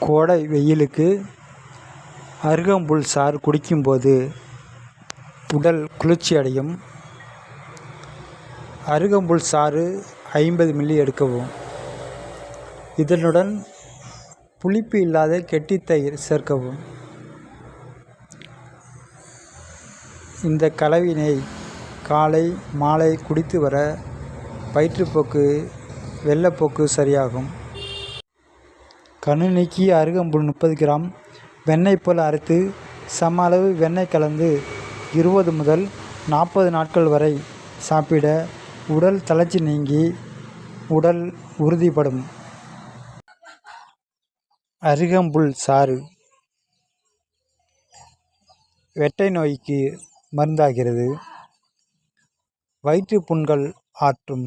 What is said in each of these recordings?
கோடை வெயிலுக்கு அருகம்புல் சாறு குடிக்கும்போது உடல் குளிர்ச்சி அடையும். அருகம்புல் சாறு 50 மில்லி எடுக்கவும். இதனுடன் புளிப்பு இல்லாத கெட்டித் தயிர் சேர்க்கவும். இந்த கலவினை காலை மாலை குடித்து வர வயிற்றுப்போக்கு வெள்ளப்போக்கு சரியாகும். கணு நீக்கிய அருகம்புல் 30 கிராம் வெண்ணெய் போல் அரைத்து சம அளவு வெண்ணெய் கலந்து 20 முதல் 40 நாட்கள் வரை சாப்பிட உடல் தளர்ச்சி நீங்கி உடல் உறுதிப்படும். அருகம்புல் சாறு வெட்டை நோய்க்கு மருந்தாகிறது. வயிற்று புண்கள் ஆற்றும்.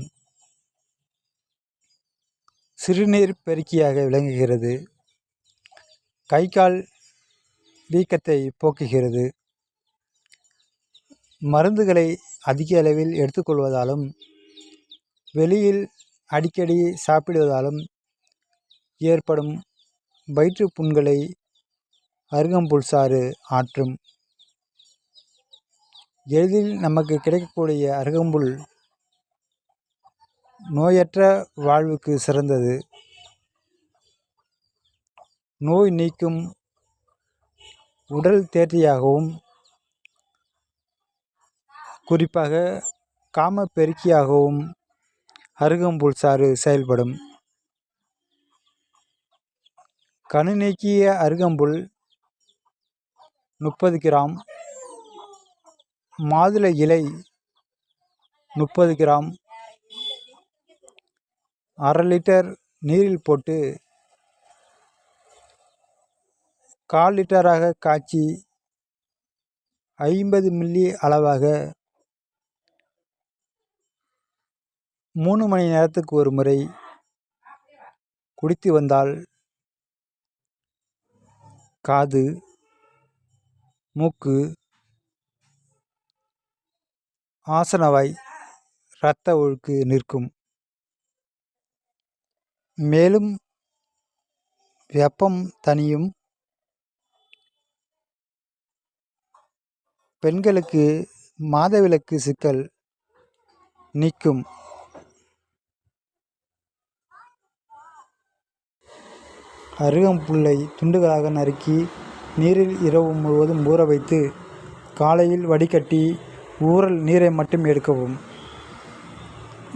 சிறுநீர் பெருக்கியாக விளங்குகிறது. கை கால் வீக்கத்தை போக்குகிறது. மருந்துகளை அதிக அளவில் எடுத்துக்கொள்வதாலும் வெளியில் அடிக்கடி சாப்பிடுவதாலும் ஏற்படும் வயிற்று புண்களை அருகம்புல் சாறு ஆற்றும். எளிதில் நமக்கு கிடைக்கக்கூடிய அருகம்புல் நோயற்ற வாழ்வுக்கு சிறந்தது. நோய் நீக்கும், உடல் தேர்ச்சியாகவும் குறிப்பாக காம பெருக்கியாகவும் அருகம்புல் சாறு செயல்படும். கணு நீக்கிய அருகம்புல் 30 கிராம், மாதுளை இலை 30 கிராம் 1/2 லிட்டர் நீரில் போட்டு 1/4 லிட்டராக காய்ச்சி 50 மில்லி அளவாக 3 மணி நேரத்துக்கு ஒரு முறை குடித்து வந்தால் காது, மூக்கு, ஆசனவாய் இரத்த ஒழுக்கு நிற்கும். மேலும் வெப்பம் தணியும். பெண்களுக்கு மாதவிலக்கு சிக்கல் நீக்கும். அருகம்புல்லை துண்டுகளாக நறுக்கி நீரில் இரவு முழுவதும் ஊற வைத்து காலையில் வடிகட்டி ஊறல் நீரை மட்டும் எடுக்கவும்.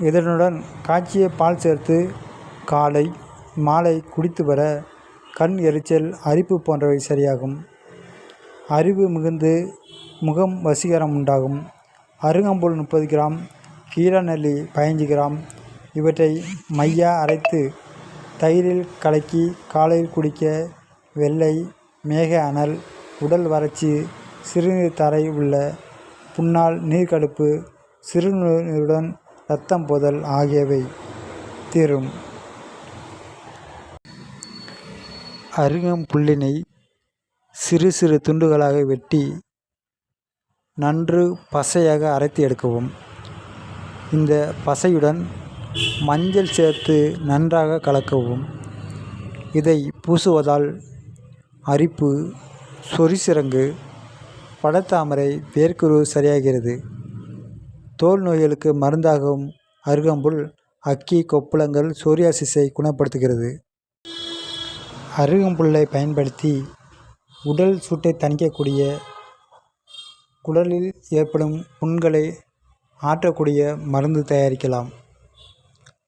இதனுடன் காய்ச்சிய பால் சேர்த்து காலை மாலை குடித்து வர கண் எரிச்சல், அரிப்பு போன்றவை சரியாகும். அறிவு மிகுந்து முகம் வசீகரம் உண்டாகும். அருகம்புல் 30 கிராம், கீழநெல்லி 15 கிராம் இவற்றை மையா அரைத்து தயிரில் கலக்கி காலையில் குடிக்க வெள்ளை, மேக அனல், உடல் வறட்சி, சிறுநீர் தரை உள்ள புண்ணால் நீர்க்கடுப்பு, சிறுநீருடன் இரத்தம் போதல் ஆகியவை தீரும். அருகம்புல்லினை சிறு சிறு துண்டுகளாக வெட்டி நன்று பசையாக அரைத்து எடுக்கவும். இந்த பசையுடன் மஞ்சள் சேர்த்து நன்றாக கலக்கவும். இதை பூசுவதால் அரிப்பு, சொறிசிரங்கு, படத்தாமரை, வேர்க்குரு சரியாகிறது. தோல் நோய்களுக்கு மருந்தாகும் அருகம்புல் அக்கி, கொப்புளங்கள், சோரியாசிஸை குணப்படுத்துகிறது. அருகம்புல்லை பயன்படுத்தி உடல் சூட்டை தணிக்கக்கூடிய, குடலில் ஏற்படும் புண்களை ஆற்றக்கூடிய மருந்து தயாரிக்கலாம்.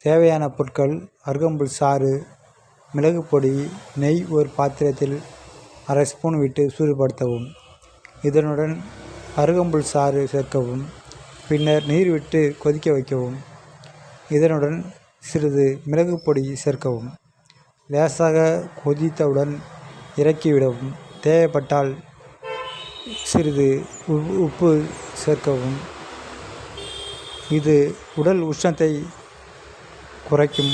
தேவையான பொருட்கள்: அருகம்புல் சாறு, மிளகு பொடி, நெய் ஒரு பாத்திரத்தில் 1/2 ஸ்பூன் விட்டு சூடுபடுத்தவும். இதனுடன் அருகம்புல் சாறு சேர்க்கவும். பின்னர் நீர் விட்டு கொதிக்க வைக்கவும். இதனுடன் சிறிது மிளகு பொடி சேர்க்கவும். லேசாக கொதித்தவுடன் இறக்கிவிடவும். தேவைப்பட்டால் சிறிது உப்பு சேர்க்கவும். இது உடல் உஷ்ணத்தை குறைக்கும்.